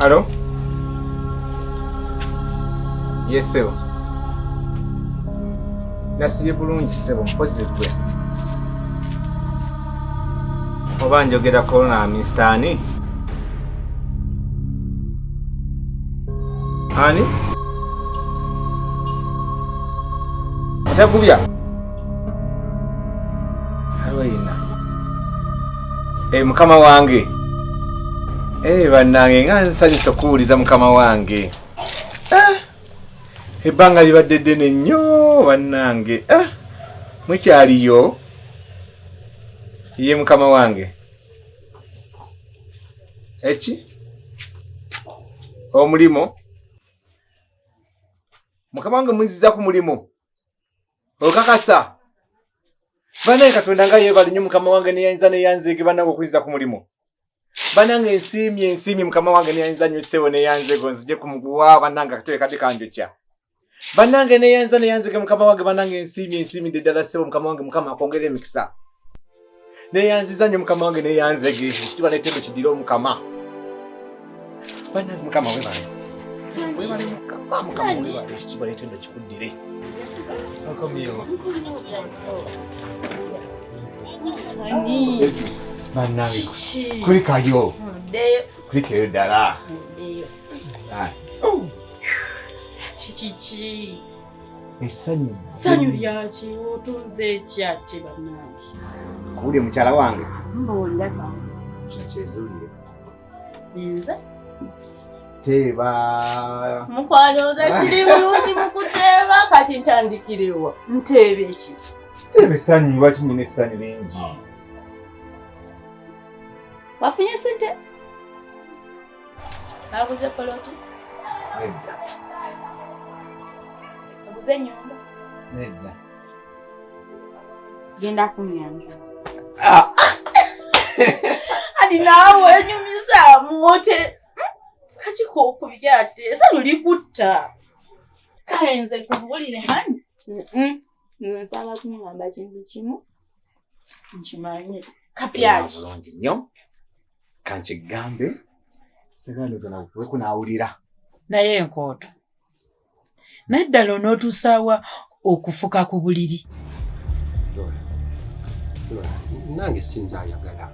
Alo? Yes, sebo. Nasibye bulungi sebo mpozi gwe. Oba njogera corona mistani. Ani? Atakubya. Haroina. Mukama wange. Bannange nga nsanyusa okuwuliza mukama wange. Ebbanga libadde ddene nnyo bannange. Mukyaliyo? Ye mukama wange. Eki? Omulimo? Mukama wange munziza ku mulimo. Okakasa. Bannange Katonda nga yeebali nnyo mukama wange neyayinza neyanzeege bannange okuyinza ku mulimo. Bannange ensiimye mukama wange neyanza nnyo ssebo neyanzego nzije ku muguwa bannange akatebe kati kanjokya. Bannange neyanzege mukama wange bannange ensiimye ddala ssebo mukama wange mukama akwongera emikisa. Neyanziza nnyo mukama wange neyanzege ekitiibwa n'ettendo kiddire omukama. Bannange mukama weebale. Weebale mukama weebale ekitiibwa n'ettendo kikuddire. Okomyewo. Bannange kuli kayo. Kuli kayo ddala. Chichi. Essanyu lyaki otunze ekyate bannange. Kuwulire mukyala wange. Mbuulira kange. Kyezuulire. Nze? Teeba. Mukwano nze siri bulungi mu kuteeba kati ntandikirewa. Nteebe ki? Teeba essanyu lwaki nnina essanyu lingi. Wafunye ssente? Naguze poloti? Nedda. Naguze ennyumba? Nedda. Genda ku nnyanja. Adi naawe enyumiza mwote. Kachiko okubya ate essanyu likutta. Kale nze kubuulire hani? Nsaba kumugamba kintu kimu. Nkimanye. Kapyaki. Bulungi nnyo. Kankigambe. Segandoza nawe kunaawulira. Naye enkooto. Naddala onootusaawa okufuka ku buliri. Dola, nange sinza ayagala.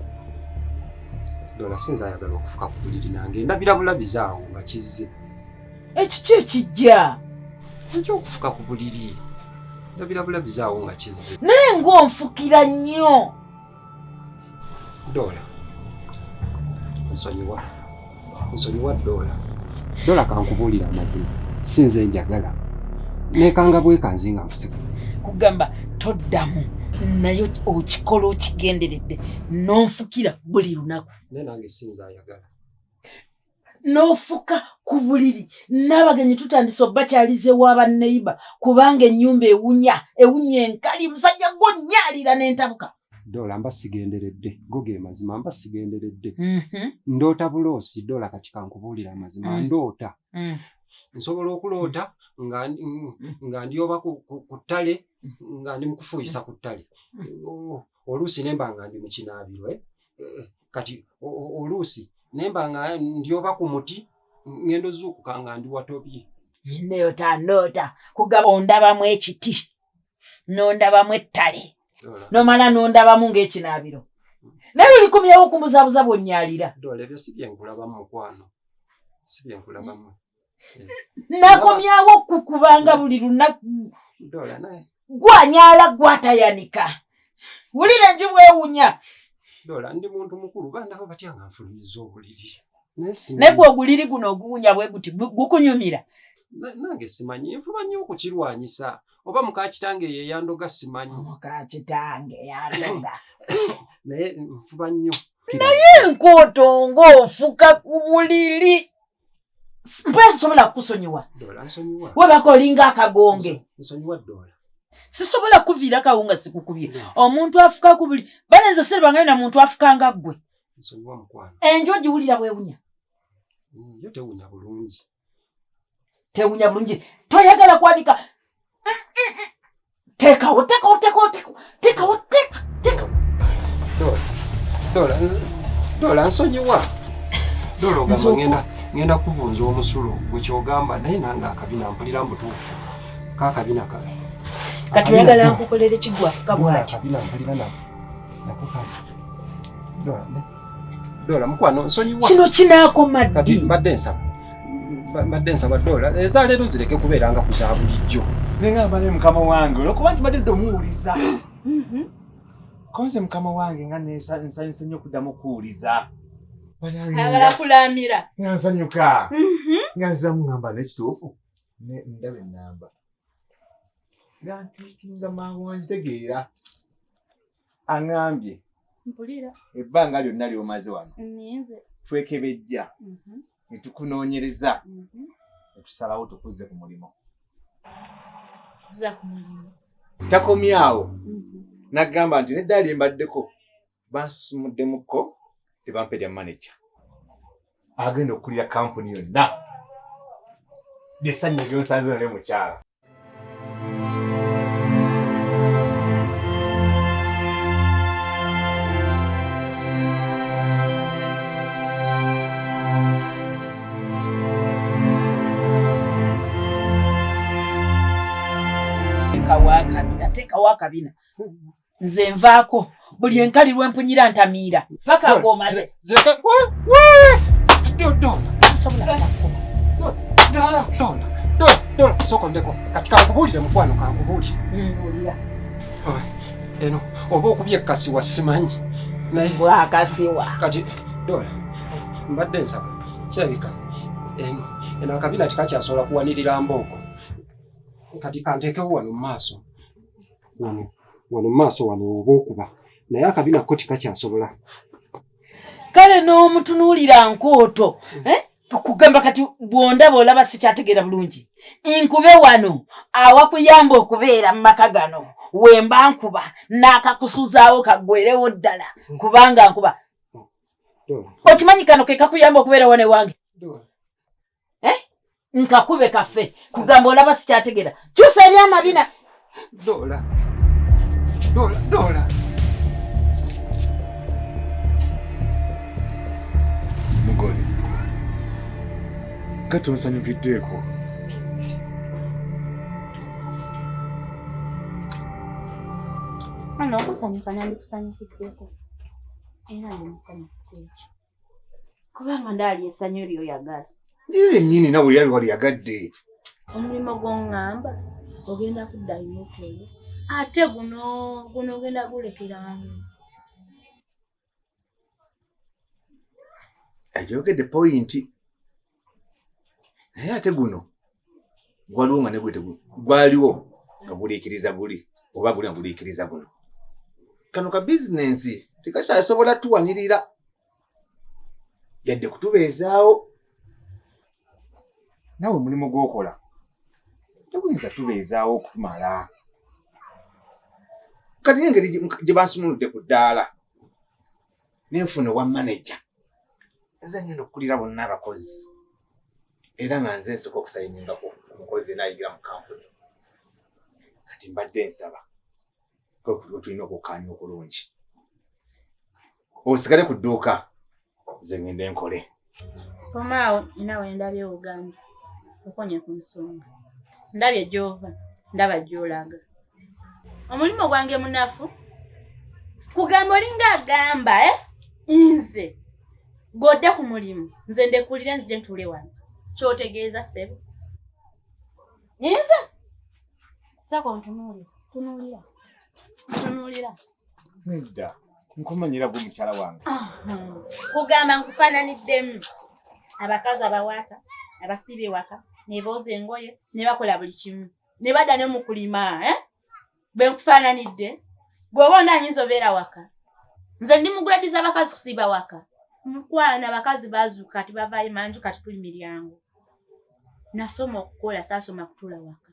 Dola sinza ayagala okufuka ku buliri nange. Ndabira bulabizi awo nga kizze. Ekiki ekijja? Nja okufuka ku buliri. Ndabira bulabizi awo nga kizze. Naye ng'onfukira nnyo. Dola. Nsonyiwa Dola. Dola kankubuulira amazima. Sinze njagala. Nekanga bwekanze nga nfusika. Kugamba toddamu. Nayo okikola okigenderedde. N'onfukira buli lunaku. Naye nange sinze ayagala. N'ofuka ku buliri. N'abagenyi tutandise obbakyalize wa banneiba kubanga ennyumba ewunya enkali musajja gw'onnyaalira n'entabuka. Dola mba sigenderedde. Goge mazima mba sigenderedde. Ndoota buloosi Dola kati kankubuulira amazima. Ndoota. Nsobola okuloota nga ndi oba ku ttale nga ndi mu kufuuyisa ku ttale. Oluusi nemba nga ndi mu kinaabiro. Kati oluusi nemba nga ndi oba ku muti ngendo zuukuka nga ndi watobye. Nneeyota ndoota kugamba ondabamu ekiti n'ondabamu ettale n'omala n'ondabamu ng'ekinaabiro. Naye olikumyawo okumuzaabuza bw'onnyaalira. Dola ebyo si bye nkulabamu mukwano. Si bye nkulabamu. Nakomyawo okukubanga buli lunaku. Dola naye. Gwanyaala gwatayanika. Wulira enju bwewunya. Dola ndi muntu mukulu bandako batya nga nfulumiza obuliri. Naye gwe oguliri guno oguwunya bwe guti gukunyumira. Nange simanyi nfuba nnyo okukirwanyisa. Oba muka kitange ye yandoga simanyi. Muka kitange yandoga. Naye nfuba nnyo. Naye enkooto ng'ofuka ku buliri. Mpwe sisobola kukusonyiwa. Dola nsonyiwa. Webaka olinga akagonge. Nsonyiwa Dola. Sisobola kuviira kawunga sikukubye. Omuntu afuka ku buliri. Banenze silibanga na muntu afukanga ggwe. Nsonyiwa mukwano. Enjo giwulira bwewunya. Yo tewunya bulungi. Tewunya bulungi. Toyagala kwanika. Tekawo. Dola nsonyiwa. Dola ogamba ngenda kuvunza omusulo gwe kyogamba naye nange akabina mpulira mbutuufu kakabina kabe kati oyagala nkukolere kigwafuka bwati akabina mpulira nako kabe Dola mukwano nsonyiwa kino kinaakoma kati ddi mbadde nsaba Dola eza leero zireke kubeeranga kuza bulijjo nengamba ne mukama wange olwokuba nti badde omuwuliza konze mukama wange nga nsanyuse nnyo okuddamu okuwuliza ayagala kulamira nga nsanyuka nga nzamu ngamba nekituufu ndaba ennamba nga ntuukinga mangu wanzitegeera aŋambye mpulira ebbanga lyonna lyomaze wano ninze twekebejja ne tukunoonyereza ne tusalawo tukuzze ku mulimu kuza ku mulimu takomye awo n'agamba nti neddaala lye mbaddeko bansumuddemuko tebampe lya manager agenda okukulira kampuni yonna lyessanyu lyonsanze nale mukyala teekawo akabina nze nvaako buli enkali lwempunyira ntamiira paka ng'omaze Dola soko ndeko kati kankubuulire mukwano kankubuulire eno oba okubye ekkasi wa simanyi naye bwakasiwa kati Dola mbadde nsaba kirabika eno akabina tekakyasobola kuwanirira mbooko kati kanteekewo wano mu maaso wano mu maaso wano oba okuba naye akabina ko tekakyasobola kale n'omutunuulira nkooto kugamba kati bw'ondaba olaba sikyategeera bulungi nkube wano awakuyamba okubeera mu maka gano wemba nkuba n'akakusuzaawo kaggwerewo ddala kubanga nkuba okimanyi kano ke kakuyamba okubeera wane wange nkakube kaffe kugamba olaba sikyategeera kyusa eri amabina Dola mugole nga tonsanyukiddeeko ano okusanyuka nandikusanyukiddeko era ndimusanyukidde ekyo kubanga ndaali essanyu lyoyagala era ennyini nawe lyali walyagadde omulimu gw'oŋŋamba ogenda kuddayo okole ate guno ogenda gulekeramu agyogedde poyinti naye ate guno gwaliwo nga negwe gwaliwo nga guliikiriza guli oba guli nga guliikiriza guno kano ka bizinensi tekakyasobola tuwanirira yadde kutubeezaawo nawe mulimu gw'okola teguyinza tubeezaawo okutumala kati engeri gye bansumuludde ku ddaala nenfuna owa manager nze ngenda okukulira bonna abakozi era nga nze nsooka okusayiningako omukozi naayigira mu kampuni kati mbadde nsaba tulina okukkaanya okulungi osigale ku dduuka nze ngende nkole omaawo nawe ndabye ogambye okonye ku nsonga ndabye gy'ova ndaba gy'olaga omulimu gwange munafu kugamba olinga agamba nze godde ku mulimu nze ndekulire nzije ntule wano kyotegeeza ssebo nze sako ntunuulira nedda nkumanyira gwe mukyala wange kugamba nkufaananiddemu abakazi abawaata abasiibye waka ne booza engoye ne bakola buli kimu ne badda ne mu kulima bwe nkufaananidde bw'oba ondaanyinza obeera waka nze ndi muguladiza abakazi kusiiba waka mukwana abakazi baazuuka kati bavaayo manju kati tuli miryango nasoma okukola saasoma kutuula waka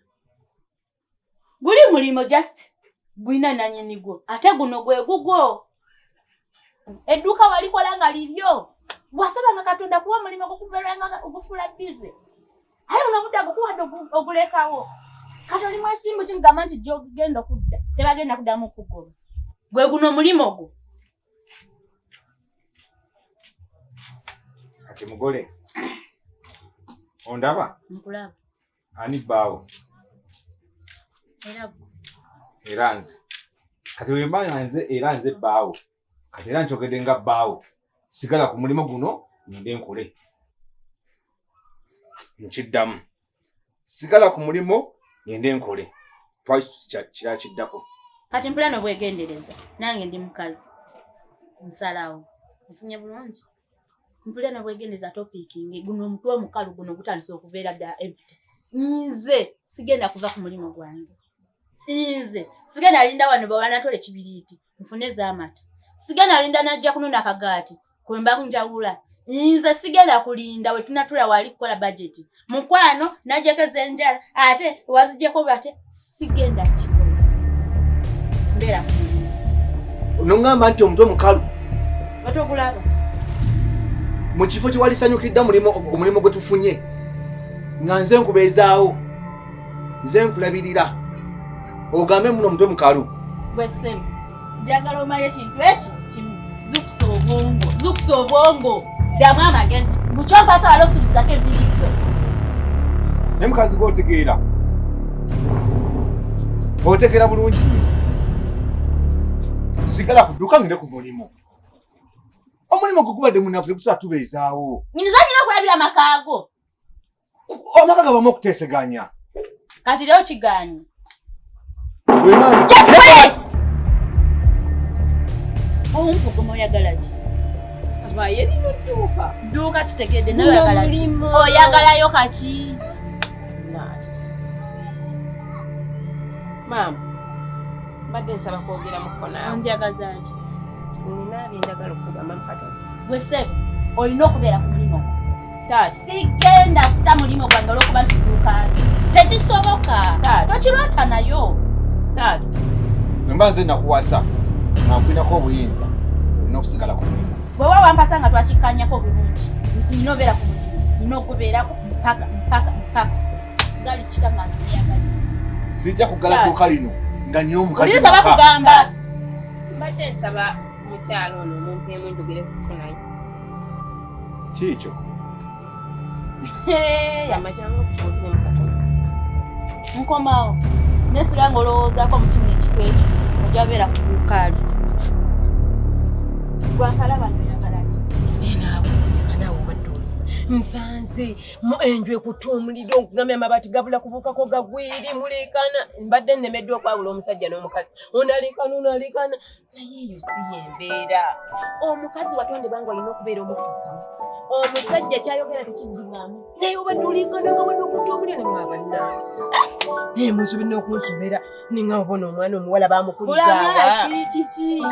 guli mulimo just gwina nanyini gwo ate guno gwe gugwo edduuka walikola nga liryo bwasabanga Katonda kuwa mulimo gukubeeranga ogufuula bize aye unobudde gukuwadde ogulekawo kati oli mwesimbu kimugamba nti gyogenda okudda tebagenda kuddamu okugoba gwe guno omulimu gwo kati mugole Ondaba? Nkulaba. Ani baawo? Era nze. Kati wemba nze era nze baawo. Kati era nchogedde nga baawo. Sigala ku mulimo guno ngende nkole. Nchiddamu. Sigala ku mulimo ngende nkole. Kira kiddako. Kati mpulano bwegendereza. Nange ndi mukazi. Nsalawo. Ofunye bulungi. Mpulano bwegendereza topikingi. Guno omutwe omukalu guno gutandise okubeera dda empty. Nze sigenda kuva ku mulimo gwange. Nze sigenda linda wano bawana tole kibiriiti. Nfune z'amata. Sigenda linda najja kunona akagaati. Kwemba kunjawula. Nze sigenda kulinda we tunatula wali kukola budget. Mukwano najekeza enjala ate wazijeko bate sigenda kikola. Mbera. Onongamba nti omutwe mukalu. Batokulaba. Mu kifo kye walisanyukidda omulimo gwe tufunye. Nga nze nkubeezaawo. Nze nkulabirira. Ogambe muno omutwe mukalu. Bwe ssemu. Njagala omaye ekintu eki kimu. Zukusa obwongo. Ddamu amagezi. Bukyompa sawala okusibisako enviiri. Ne mukazi gw'otegeera. Otegeera bulungi. Sigala kudduka ngende ku mulimo. Omulimu gwe gubadde munafu gusa tubeezaawo. Nyinza nyina okulabira amakaago. Amaka gabamu okuteeseganya. Kati leo kigaanyi. Wemani. Ompugo oyagala ki? Abaye lino dduuka. Dduuka tutegedde nawe oyagala ki? Oyagalayo kaki? Maama, mbadde nsaba kwogera muko naawe. Onjagaza ki? Nina by'enjagala okugamba mu katono. Gwe ssebo olina okubeera ku mulimo. Taata. Sigenda kuta mulimo gwange olw'okuba ntuduuka. Tekisoboka. Tokirota nayo. Taata. Wemba nze nakuwasa. Nakwinako obuyinza. Olina okusigala ku mulimo. Bwe wampasa nga twakikkanyako bulungi. Nti nina obeera ku mulimo. Nina okubeerako mpaka. Zali kitanga nziyagala. Sijja kuggala dduuka lino nga nnina omukazi. Oli nsaba kugamba. Mbadde nsaba mukyalo ono omumpeemu njogere kufunayo. Kiikyo? Amajjangu okukyogere mu katono. Nkomawo. Nesiga ng'olowoozaako mukimu ekikwo ekyo. Ojja beera ku dduuka lyo. Gwankalaba ntoyagala ki? Naawe obadde oli. Nsanze enju ekutte omuliro okugambya amabaati gabula kubukako gagwiri muleekana. Mbadde nnemeddwa okwawula omusajja n'omukazi. Onaleekana. Naye eyo si y'embeera. Omukazi watonde banga olina okubeera omutuukamu. Omusajja kyayogera tekiddiŋŋamu. Naye obadde oleekana nga bwadde okutte omuliro ne mwaba nnawe. Naye munsobi n'okunsomera ninga obona omwana omuwala baamukulizaawa. Kiki?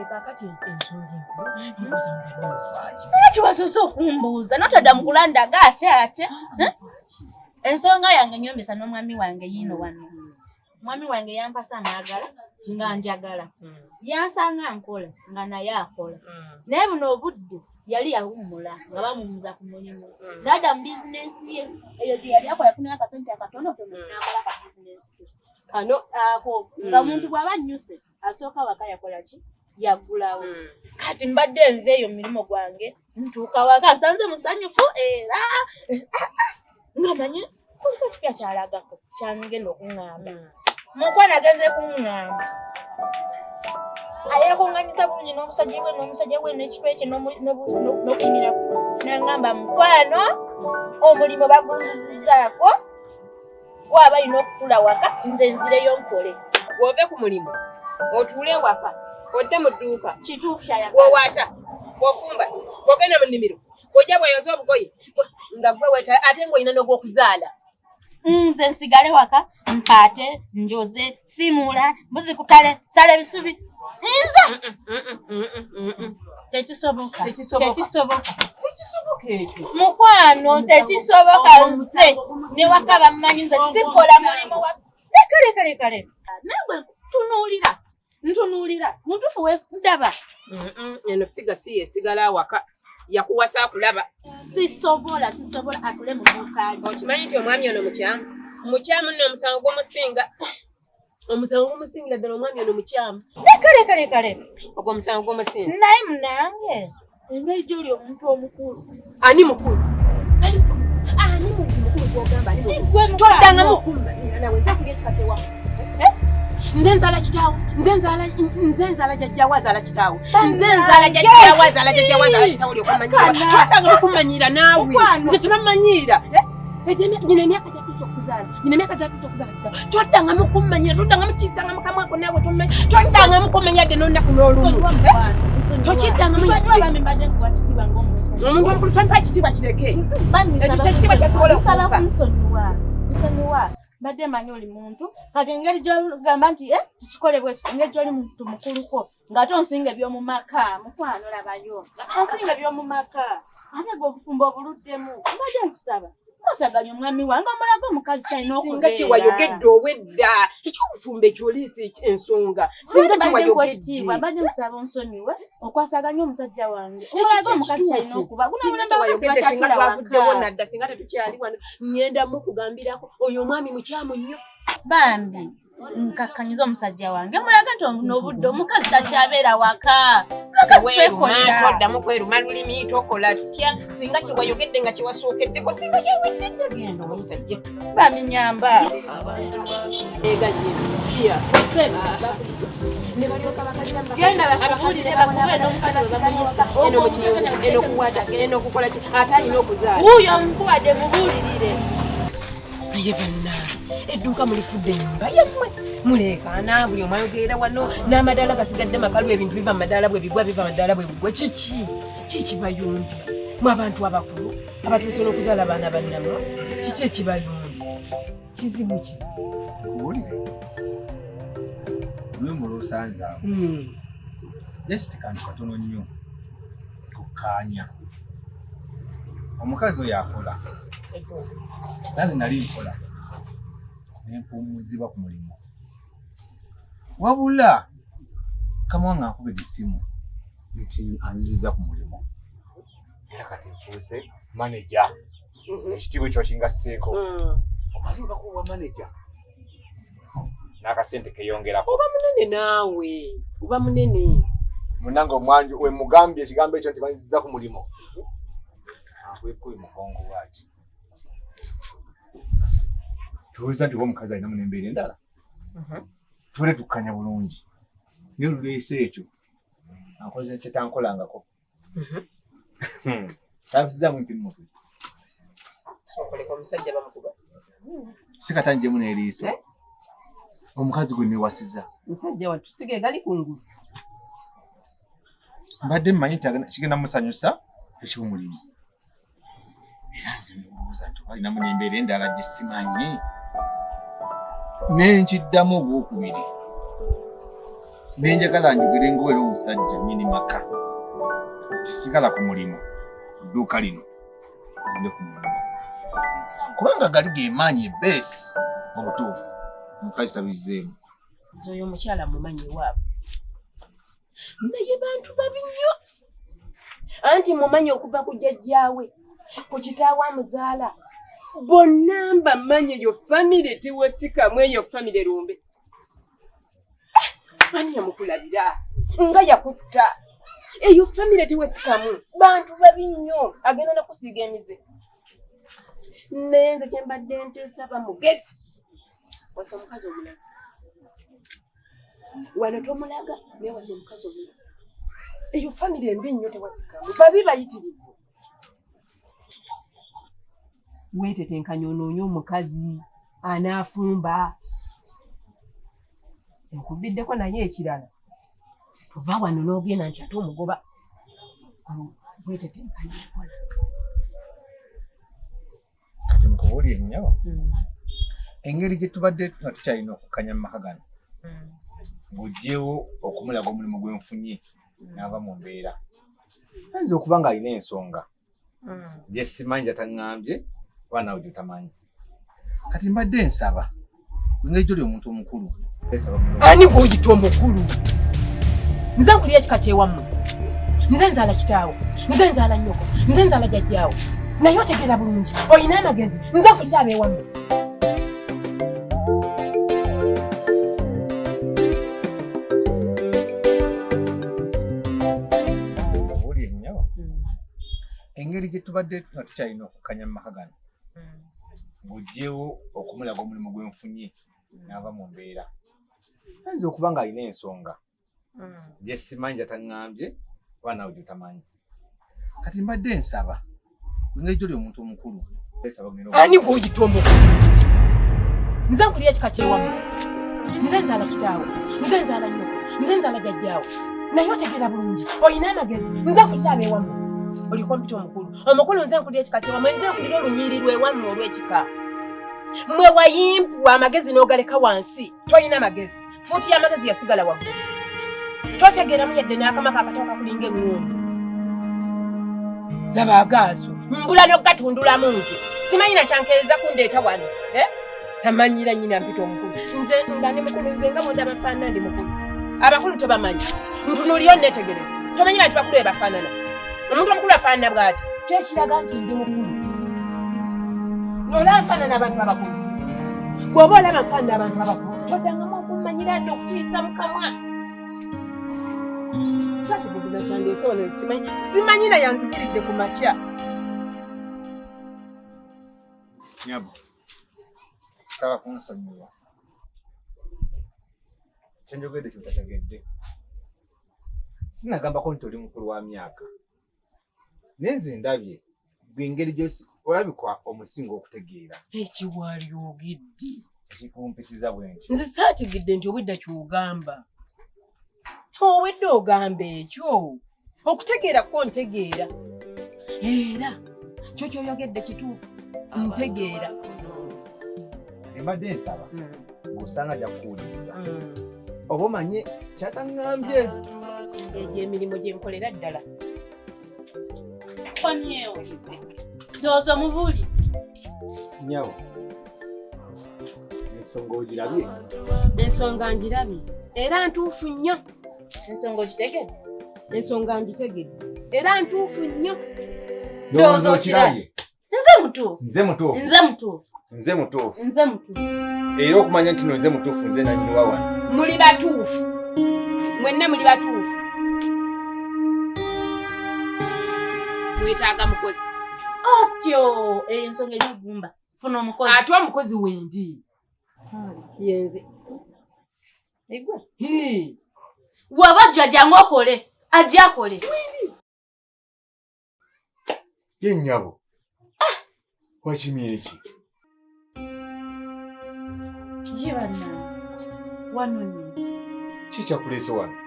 Kaakati ensonga enkulu mbuuza mubadde mufaaki. Siki wasoose okumbuuza notadda mu kulandaga ate. Ensonga yange nyombesa n'omwami wange yiino wano. Mwami wange yampasa amagala nga njagala. Yansanga nkola nga naye akola. Naye buno obudde yali yawummula nga bamumuza ku mulimu. N'adda mu bizinensi ye. Eyo gye yali akola yafunayo akasente akatonotono n'akola ka bizinensi ke. Kano ako nga muntu bw'aba annyuse asooka waka yakola ki? Yaggulawo. Kati mbadde nva eyo mu mirimu gwange ntuuka waka nsanze musanyufu era nga manye kuliko ekipya kyalagako kyangenda okuŋŋamba. Mukwano agenze kuŋŋamba. Ayakunganyiza bulungi n'omusajja we n'ekitwe kye n'okuyimirako. N'angamba mukwano omulimu bagunzizizaako waba alina okutula waka nze nzireyo nkole. Wove ku mulimu otuule waka odde mu dduuka Kituufu kyayagala. wowaata wofumba wogenda mu nnimiro wojja bweyonza obugoye nga gwe weta ate ng'olina n'ogw'okuzaala. Nze nsigale waka mpaate njoze simula mbuzi kutale sala ebisubi nze tekisoboka ekyo mukwano tekisoboka nze ne waka bammanyi nze sikola mulimu wa leka nawe ntunuulira mutuufu wendaba eno figa si yesigala waka yakuwasa akulaba. sisobola atule mu dduuka lyo. Okimanyi nti omwami ono mukyamu nno omusango gw'omusingira ddala omwami ono mukyamu. Leka ogwo omusango gw'omusinzi. naye munange engeri gy'oli omuntu omukulu. Ani mukulu? mukulu gwogamba toddanga mukumba nawe nza kulya ekika kyewa nze nzaala kitaawo nze nzaala jjajjaawo azaala kitaawo nze nzaala jjajjaawo azaala jjajjaawo azaala kitaawo lyokumanyira toddanga mukumanyira naawe nze tebamanyiira nyina emyaka gyatuusa okuzaala kitaawo toddanga mukumanyira toddanga mukisanga mukamwako naawe tomanyi toddanga mukumanya dde n'olunaku n'olumu tokiddangamu omuntu omukulu tompa ekitiibwa kireke ekyo kyekitiibwa kyasobola okuba nsonyiwa mbadde manyi oli muntu kati engeri gy'ogamba nti tukikole bwe engeri gy'oli muntu mukuluko ng'ate onsinga eby'omu maka mukwano labayo onsinga eby'omu maka ate gwe obufumbo obuluddemu mbadde nkusaba osaganya omwami wange omulaga omukazi talina okubeera singa kiwayogedde owedda ekyobufumbo ekyoliisi ensonga singa kiwayogedde mbadde nkusaba onsonyiwe okwasaganya omusajja wange omulaga omukazi talina okuba singa twavuddewo nadda singa tetukyali wano ngenda mukugambirako oyo omwami mukyamu nnyo bambi nkakkanyiza omusajja wange mulaga nti n'obudde omukazi takyabeera waka toddamu kweruma lulimi tokola tutya singa kiwayogedde nga kiwasookeddeko singa kyaweddedde genda omuyitajja baminyamba egasiya ne balyoka genda bakabulire bakube n'omukazi eno kuwata eno okukola ki ate alina okuzaala wuuyo omukuwadde mubulirire naye banna edduuka mulifudde ennyumba yammwe muleekaana buli omu ayogerera wano n'amadaala gasigadde makalu ebintu biva mu madaala bwe bigwa biva madaala bwe bigwa kiki kibayumbya mu abantu abakulu abatuuse n'okuzaala abaana bannamwe kiki ekibayumbya kizibu ki kuwulire olwembo lwosanze awo just kantu katono nnyo kukkaanya omukazi oyo akola nange nali nkola nempuumuzibwa ku mulimu wabula kamwanga ankubira essimu nti anziziza ku mulimu era kati nfuuse maneja ekitiibwa ekyo kingasseeko omanyi bakuwa maneja n'akasente keyongerako oba munene naawe oba munene munange omwanju wemugambye ekigambo ekyo nti banziziza ku mulimu akwekubi mugongo bwati tuwuliza nti omukazi alinamu n'embeera endala tubule tukkanya bulungi naye oluleese ekyo ankoze kyetankolangako tabusizamu mpi mumutwe okoleka omusajja bamukuba sikatanjemu n'eriiso omukazi gwe newasiza musajja wattu sige gali kungulu mbadde mmanyi nti kigenda musanyusa ekibumulimu era nze nebuuza nti alinamu n'embeera endala gye simanyi nenkiddamu ogwokubiri nenjagala njogere ngaoera omusajja nnyini maka tisigala ku mulimu dduuka lino ende ku mulimu kubanga gali gemaanyi ebeesi obutuufu omukazi tabizzeemu nze oyo omukyala mumanyi waabwe naye bantu babi nnyo anti mumanyi okuva ku jjajjaawe ku kitaawe amuzaala bonna mbamanyi eyo famire tewasikamu eyo famire lumbe ani yamukulabira nga yakutta eyo famire tewasikamu bantu babi nnyo agenda nakusiiga emize naye nze kyembadde nteesa bamugezi wasa omukazi omulaga wano tomulaga naye wasa omukazi omulaga eyo famire embi nnyo tewasikamu babi bayitirivu weetetenkanya onoonye omukazi anaafumba senkubiddeko naye ekirala tuva wano n'ogenda nti ate omugoba weetetenkanya okola kati mukubuulire nnyo engeri gye tubadde tuna tukyalina okukkanya mu maka gano ng'oggyewo okumulaga omulimu gwe nfunye n'ava mu mbeera ayinza okuba ng'alina ensonga gye simanyi gyataŋŋambye oba naawe gyotamanyi kati mbadde nsaba engeri gy'oli omuntu omukulu ani gw'oyita omukulu nze nkulya ekika kyewammwe nze nzaala kitaawo nze nzaala nnyoko nze nzaala jjajjaawo naye otegeera bulungi olina amagezi nze nkulira abeewammwe engeri gye tubadde tuna tukyalina okukkanya mu maka gano ng'oggyewo okumulaga omulimu gwe nfunye n'ava mu mbeera. Ayinza okuba ng'alina ensonga. Gye simanyi gy'ataŋŋambye oba naawe gy'otamanyi. Kati mbadde nsaba ngeri gy'oli omuntu omukulu. Ani gw'oyita omukulu? Nze nkulira ekika ky'ewamu. Nze nzaala kitaawo. Nze nzaala nnyoko. Nze nzaala jjajjaawo. Naye otegeera bulungi. Olina amagezi. Nze nkulira ab'ewamu. Oliko mpita omukulu. Omukulu nze nkulira ekika ky'ewamu. Nze nkulira olunyiriri lw'ewamu olw'ekika. Mwe wayimpuwa amagezi n'ogaleka wansi. Toyina amagezi. Fuuti y'amagezi yasigala waggulu. Totegeeramu yadde n'akamaka akatoka kulinga eŋŋombe. Laba agaazo. Mbula n'ogatundulamu nze. Simanyi na kyankeeza kundeeta wano. Tamanyira nnyina mpita omukulu. Nze nga ndi mukulu, nze nga mwenda bafaanana ndi mukulu. Abakulu tebamanyi. Ntunuulira onneetegereza. Tomanyi bantu bakulu bwe bafaanana. Omuntu omukulu afaanana bw'ati. Kyekiraga nti ndi mukulu. N'olaba nfaanana abantu abakulu. Bw'oba olaba nfaanana abantu abakulu, toddangamu okummanyira dde okukiisa mu kamwa. Saatibugula kyandeese wano simanyi na yanzikiridde ku makya. Nyabo, kusaba kunsonyiwa. Kye njogedde ky'otategedde. Sinagambako nti oli mukulu wa myaka. Naye nze ndabye ngeri gy'osi olabikwa omusinga okutegeera. Ekiwaali ogidde. Ekikumpisiza bwe nti. Nze saategedde nti obwedda ky'ogamba. Owedde ogamba ekyo. Okutegeera ko ntegeera. Era kyo ky'oyogedde kituufu. Ntegeera. Mbadde nsaba ng'osanga ajja kukuwuliriza. Oba omanye kyataŋŋambye. Egyo emirimu gye nkolera ddala. Komyewo. Ndowooza omubuli. Nyawo. Ensonga ogirabye? Ensonga ngirabye. Era ntuufu nnyo. Ensonga ogitegedde? Ensonga ngitegedde. Era ntuufu nnyo. Ndowooza okirabye? Nze mutuufu. Nze mutuufu. Nze mutuufu. Nze mutuufu. Nze mutuufu. Era okumanya nti nze mutuufu nze nannyiniwa wano. Muli batuufu. Mwenna muli batuufu. Mwetaaga mukozi. Otyo eyo ensonga erigumba. Funa omukozi. Ate omukozi wendi. Yenze. Egwe? Waba ajja nga okole. Ajja akole. Ye nnyabo. Wakimye eki? Ye banna. Wano nini? Ki kyakuleese wano?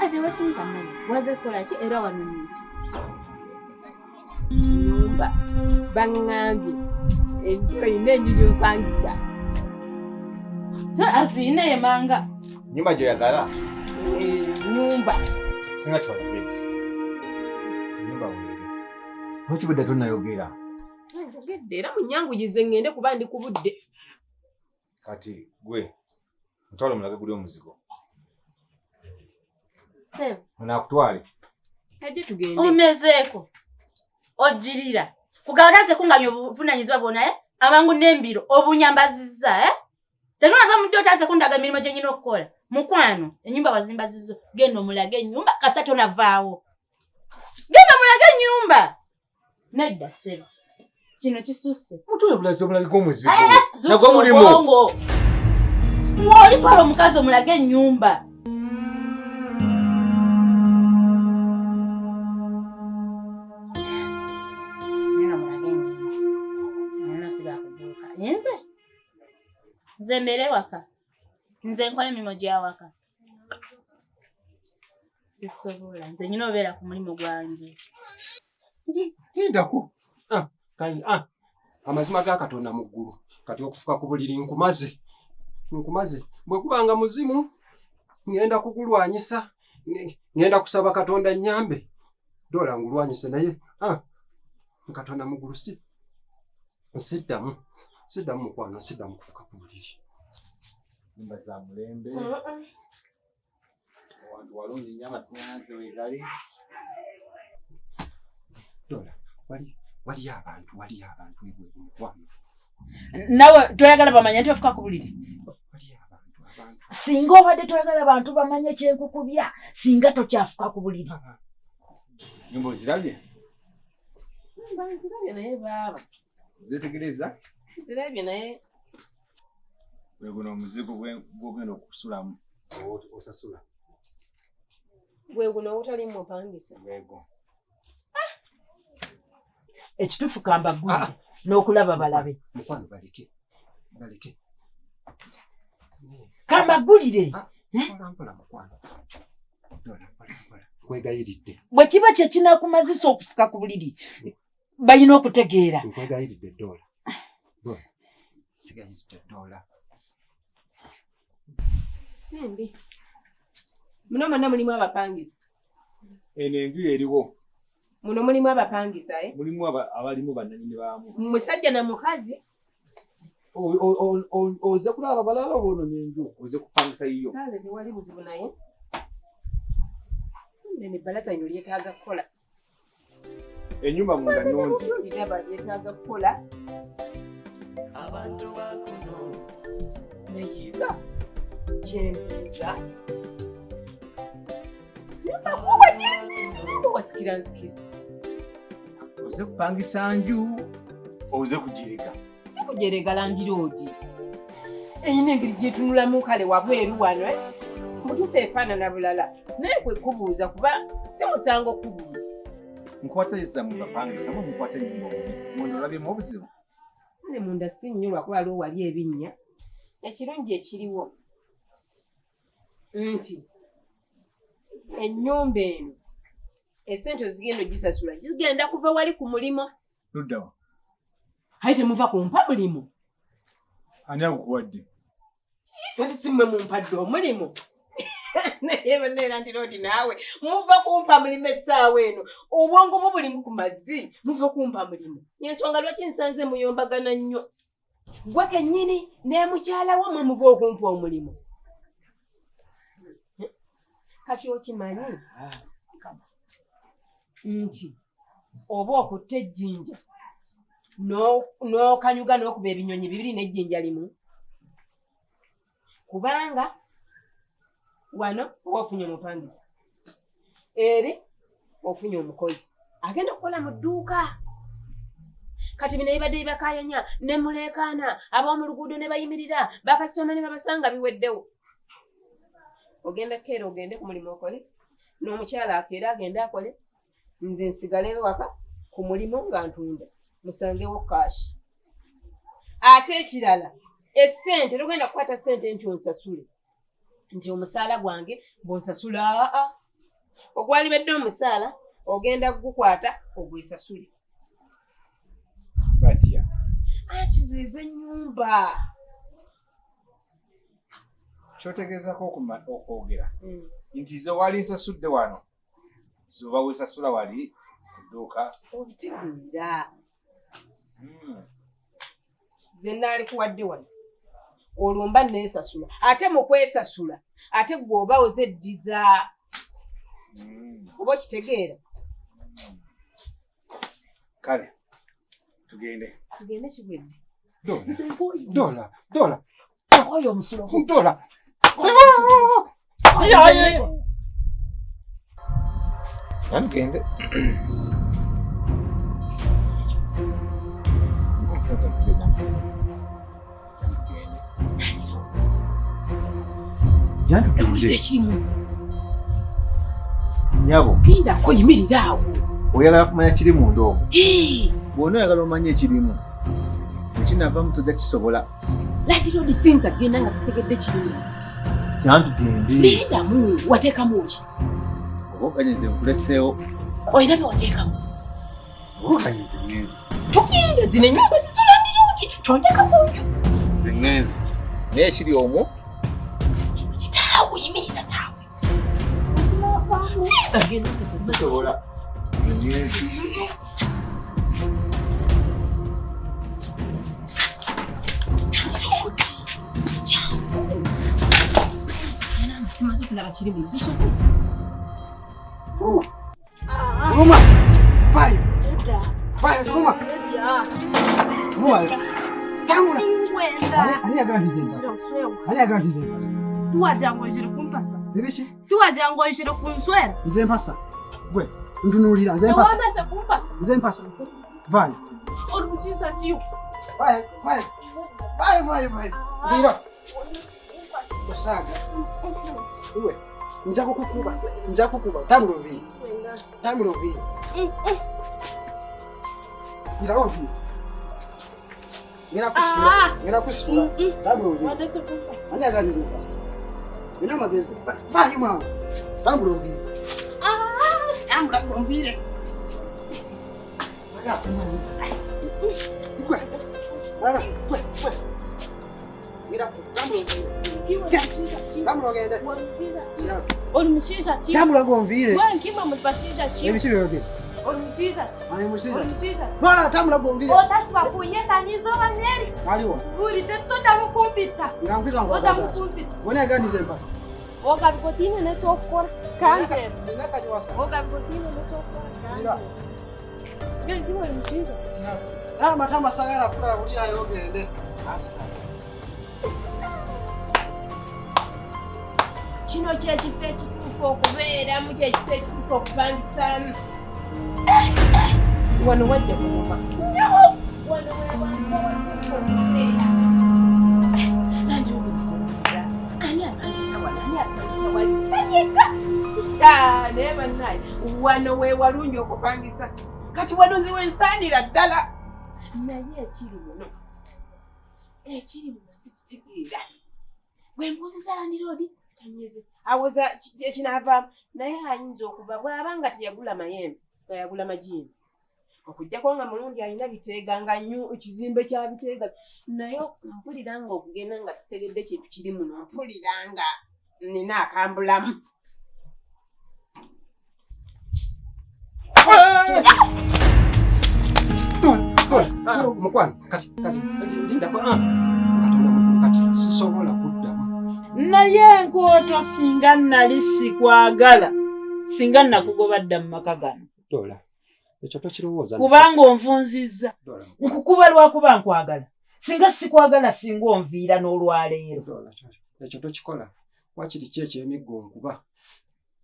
Ate wasinza mmanyi. Waze kukola ki era wano nini? Nyumba. Baŋŋambye. Enjiro yina ennyonyi opangisa. Asiina emanga. Nyumba gy'oyagala? Nyumba. Singa kiwalibedde. Nyumba weeri. Lwaki budde tonnayogera? Njogedde era munnyanguyize ŋŋende kuba ndi ku budde. Kati gwe mutwale omulage guli omuzigo. Sebo. Onaakutwale? Ajje tugende. Omezeeko. Ojjirira. Kugawulaze kunganya obuvunanyizibwa bwonna amangu n'embiro obunyambazizza Tetunava mu ddotaase kundaga emirimu gye nnyina okukola. Mukwano, ennyumba wazimba zizo. Genda omulage ennyumba kasita tonavaawo. Genda omulage ennyumba. Nedda ssebo. Kino kisusse. Mutwale bulazi omulage gw'omuzigo. Nagwo mulimu. W'olitwala omukazi omulage ennyumba. Nze mbere waka. Nze nkola emirimu gya waka. Sisobola. Nze nyina obeera ku mulimu gwange. Ndindako. Amazima ga Katonda mu ggulu. Kati okufuka ku buliri nkumaze. Bwe kubanga muzimu ngenda kukulwanyisa. Ngenda kusaba Katonda nnyambe. Dola ngulwanyise naye. Katonda mu ggulu si. Siddamu mukwano, siddamu kufuka ku buliri. Nyumba za mulembe. Wantu walungi nyama sinyanze wegali. Dola, wali abantu ebwe mukwano. Nawe toyagala bamanya nti ofuka ku buliri. Wali abantu. Singa obadde toyagala abantu bamanye kyenkukubira, singa tokyafuka ku buliri. Nyumba ozirabye? Nzirabye naye baaba. Zitegereza? Zirabye naye. Gwe guno omuzigo gw'ogenda okusulamu. Osasula. Gwe guno otali mupangisa. Gwego. Ekitufu kambagulire n'okulaba balabe. Mukwano baleke. Kambagulire. Mpola mukwano. Dola. Nkwegayiridde. Bwe kiba kye kinaakumazisa okufuka ku buliri balina okutegeera. Nkwegayiridde Dola. Sigayiridde Dola. Simbi. Muno mwana mulimu abapangisa. Eno enju eriwo. Muno mulimu abapangisa Mulimu abalimu bannanyini baamu. Musajja na mukazi. Oze kulaba balala bono n'enju. Oze kupangisa yiyo. Kale tewali buzibu naye. Nene balaza ino lyetaaga kukola. Ennyumba munda nnungi. Lidaba lyetaaga kukola. Abantu bakuno. Naye nga kyembuuza. Nakuba jinsi. Wasikira nsikira. Oze kupangisa nju. Oze kugirika. Sikujerega langiroodi. Eyina engeri gyetunulamu kale wabweru wano mutuufu efaanana bulala. Naye kwe kubuuza kuba si musango kubuuza. Nkwatiriza mu bapangisa mu nkwate nnyo. Munda olabyemu obuzibu. Ne munda si nnyo lwakuba waliwo wali ebinnya. Ekirungi ekiriwo nti ennyumba eno esente ozigenda ogisasula zigenda kuva wali ku mulimo. Luddawa. Aye temuva kumpa mulimu. Ani akukuwadde? Sente simmwe mumpadde omulimu. Naye banneera nti Roodi naawe muva kumpa mulimu essaawa eno. Obwongo bwo buli ku mazzi muva kumpa mulimu. Y'ensonga lwaki nsanze muyombagana nnyo. Gwe kennyini ne mukyala wo mwe muva okumpa omulimu. Kati okimanyi nti oba okutta ejjinja n'okanyuga n'okuba ebinyonyi bibiri n'ejjinja limu. Kubanga wano oba ofunye omupangisa. Eri ofunye omukozi. Agenda okukola mu dduuka. Kati bino ebibadde bibakaayanya ne muleekaana ab'omu luguudo ne bayimirira bakasitoma ne babasanga biweddewo. Ogenda keera ogende ku mulimu okole. N'omukyala akeera agende akole. Nze nsigale ewaka ku mulimu nga ntunda. Musangewo kaashi. Ate ekirala essente togenda kukwata ssente nti onsasule. Nti omusaala gwange bw'onsasula ogwalibadde omusaala ogenda kugukwata ogwesasule. Batya. Anti zize ennyumba. Kyotegeezako okwogera. Nti ze wali nsasudde wano. Zoba weesasula wali ku dduuka. Obitegeera. Ze naali kuwadde wano. Olwo mba neesasula. Ate mu kwesasula ate gwe oba ozeddiza. Oba okitegeera. Kale tugende. Tugende kigwedde. Dola. Oyo omusulo. Dola. Tugende. Ewulira ekirimu. Nyabo. Genda oyimirira awo. Oyagala kumanya kiri munda omwo. Bw'ona oyagala omanye ekirimu. Ekinavamu tojja kisobola. Landiroodi sinza genda nga sitegedde kirimu. Tugende. Bendamu wateekamu ki? Oba okanyize nkuleseewo. Oyina bye wateekamu. Oba okanyize ngenzi. Tugende zino ennyumba zisula Landiroodi. Tonteekamu nju. Nze ngenzi. Naye ekiri omwo. Kitaawe yimirira naawe. Sinza genda nga Sisobola. Ngenzi. Simaze kulaba kiri muno zisoka. Ruma. Vai. Ruma. Ruma. Tamura. Ani agandize mpasa. Ani agandize mpasa. Tuwajangoyeshere kumpasa. Bibishi? Tuwajangoyeshere kunswera. Nze mpasa. Gwe, ntunulira nze mpasa. Ewamese kumpasa. Nze mpasa. Vai. Orumushiza chiyo. Vai. Vira. Usaga. Uwe. Njakukuba. Tamurovi. Vira rovi. Mira kusura. Tamurovi. Anya ganize pasa. Mina magezi. Vai mama. Tamurovi. Tamurovi. Mira, Orumushiza chiyo. Damula gonvire. Wankima mupashiza chiyo. Ebichiroge. Orumushiza. Ayi mushiza. Orumushiza. Bora tamula gonvire. Otasiba kuyeta nizo baneri. Aliwa. Uri tetota mukumpita. Ngambira Oda ngwaza. mukumpita. Wona ganize mpasa. Okabikotine netokora. Kanje. Ninakajiwasa. Okabikotine netokora. Mira. Kanje. Ngeke orumushiza. Matama sagara kula ulira yogende. Asa. Kino kyekifo ekituufu okubeeramu, kyekifo ekituufu okupangisamu. Wano wajja kuluma. Wano ani apangisa wano, ani apangisa wano, kyanyeka. Naye bannaye, wano we walungi okupangisa. Kati wano nziwe nsaanira ddala. Naye ekiri muno sikitegeera. Gwe mbuuziza landiroodi tanyeze awoza ekinaavaamu, naye ayinza okuba bw'aba nga teyagula mayembe nga yagula magiini, okuggyako nga mulundi alina biteega nga nnyo ekizimbe kya biteega, naye mpulira nga okugenda nga sitegedde kintu kiri muno, mpulira nga nina akambulamu. Mukwano kati ndindako kati sisobola kuddamu. Naye enkooto singa nali sikwagala, singa nakugoba dda mu maka gano. Dola ekyo tokirowooza kubanga onvunzizza nkukuba lwakuba nkwagala, singa sikwagala singa onviira n'olwaleero. Ekyo tokikola wakiri ki ekyemiggo nkuba,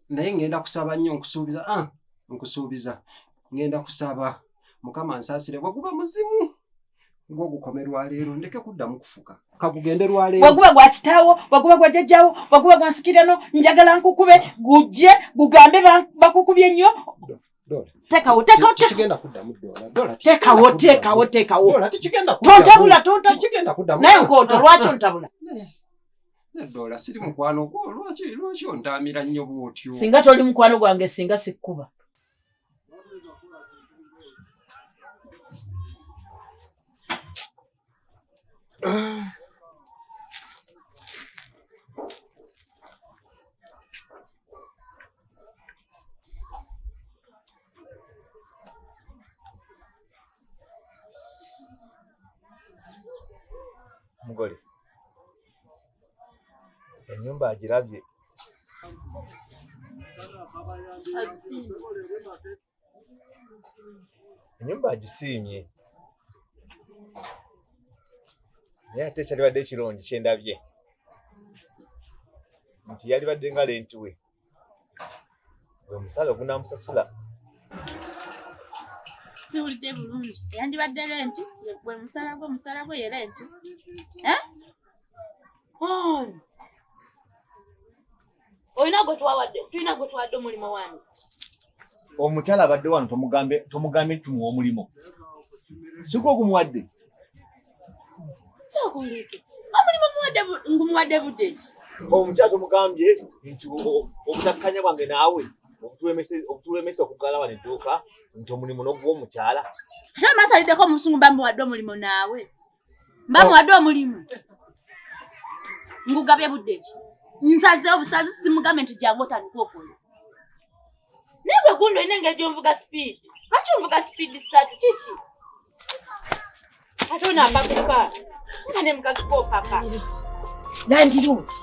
naye ngenda kusaba nnyo nkusuubiza ngenda kusaba Mukama nsaasire bwaguba muzimu ng'ogukome lwaleero ndeke kuddamu kufuka kagugende lwaleero. Bwaguba gwa kitaawo, bwaguba gwa jjajjaawo, bwaguba gwa nsikirano, njagala nkukube gujje gugambe bakukubye nnyo. Tekawo. Tikigenda kuddamu Dola. Tekawo. Dola tikigenda kuddamu. Tikigenda kuddamu. Naye nkooto lwaki ontabula? Dola siri mukwano gwo, lwaki ontaamira nnyo bw'otyo? Singa toli mukwano gwange singa sikkuba. Mugole ennyumba agirabye. Ennyumba agisiimye naye ate kyalibadde ekirungi kyendabye nti yalibadde nga lenti we gwe musala ogunaamusasula. Siwulidde bulungi yandibadde lenti gwe musala gwe ye lenti. Olina gwe tuwadde omulimu wano. Omukyala abadde wano tomugambe tumuwa omulimu. Siko ogumuwadde. Sokulike. Omulimu ngumuwadde budde ki? Omukyala tomugambye nti obutakkanya bwange naawe obutulwemesa okugala wano edduuka nti omulimu n'ogw'omukyala. Ate masaliddeko omusungu bamuwadde omulimu naawe. Bamuwadde omulimu. Ngugabye budde ki? Nsaze obusazi simugambe nti jangu otandika okola. Naye bwe guno olina engeri gy'onvuga speed. Lwaki onvuga speed 3 kiki? Ate onaapakupa. Nga ne mukazi k'opapa. Landiroodi.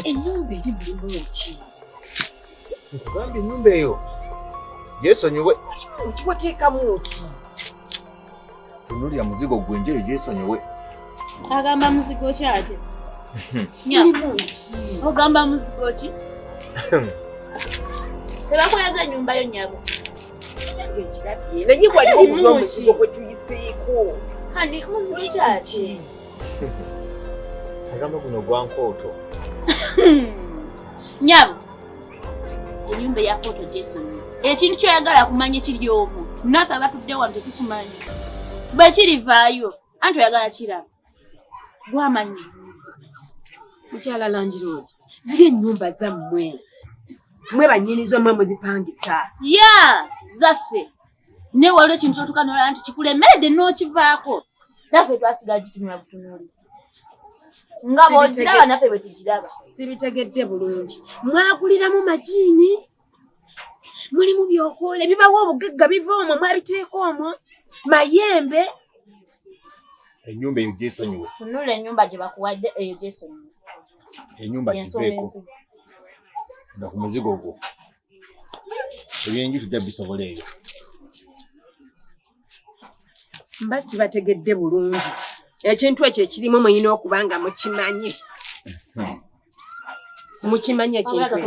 Ennyumba eri mulimu ki? Nkugambye ennyumba eyo gyesonyiwe. Okiwateekamu ki? Tunulira muzigo gwenjeyo gyesonyiwe. Agamba muzigo ki ate? Mulimu ki? Ogamba muzigo ki? Tebakuleza ennyumba yo nnyabo. Naye waliwo okuva omuzigo gwe tuyiseeko. Kani omuzigo kyaki? Agamba guno gwa nkooto. Nnyabo. Ennyumba ya Kooto Jason. Ekintu kyoyagala kumanya kiri omwo. Naffe abatudde wano tetukimanyi. Bwe kirivaayo, anti oyagala kiraba. Bwamanyi. Mukyala Landiroodi, ziri ennyumba zammwe. Mwe bannyinizo mmwe muzipangisa. Ya, zaffe. Ne waliwo ekintu otukanola nti kikulemedde n'okivaako. Naffe twasigaye gitunula butunuulizi. Nga bw'ogiraba naffe bwe tugiraba. Sibitegedde bulungi. Mwaguliramu majiini. Mulimu byokoola ebibawo obugagga biva omwo mwabiteeka omwo. Mayembe. Ennyumba eyo gyesonyiwe. Tunula ennyumba gye bakuwadde eyo gyesonyiwe. Ennyumba giveeko. Nga ku muzigo gwo. Ebyenju tujja bisobola eyo. Mba sibategedde bulungi. Ekintu ekyo ekirimu muyina okuba nga mukimanyi. Mukimanyi ekintu ekyo.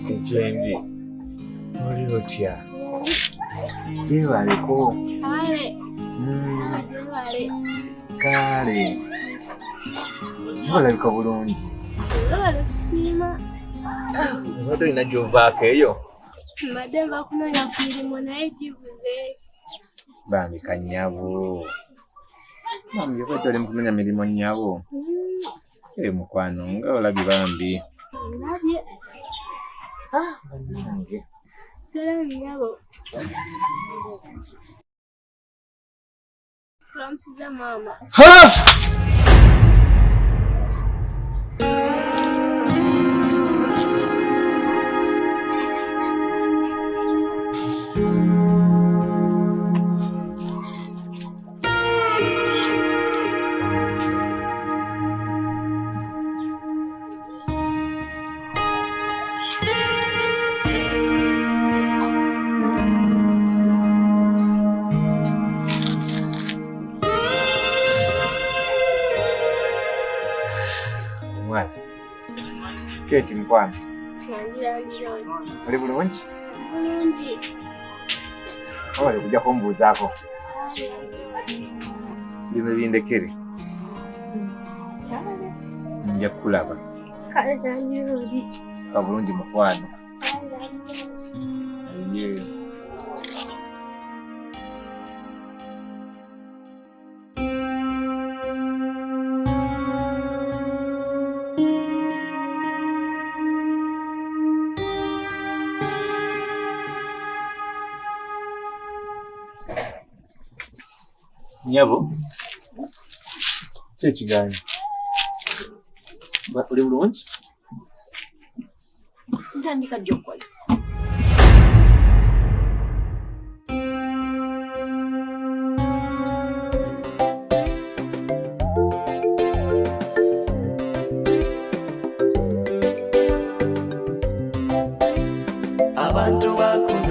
Ejendi. Oli otya? Yeebaleko. Kale. Olabika bulungi. Obadde olina gy'ovaako eyo? Mbadde nva kunoonya ku mirimu naye givuze. Bambika nnyabo. Bambi obadde oli mu kunoonya mirimu nnyabo. Mukwano nga olabye bambi. Ndabye. Bannange. Salamu nnyabo. Olamusiza maama. Keti mukwano. Landiroodi. Oli bulungi? Bulungi. Oli kujja kumbuuzaako. Bino bindekere. Nja kukulaba. Kale Landiroodi. Ka bulungi mukwano. Ye. Nnyabo. Ki ekigaanyi? Oli bulungi? Ntandika jja okukola. Abantu bakuna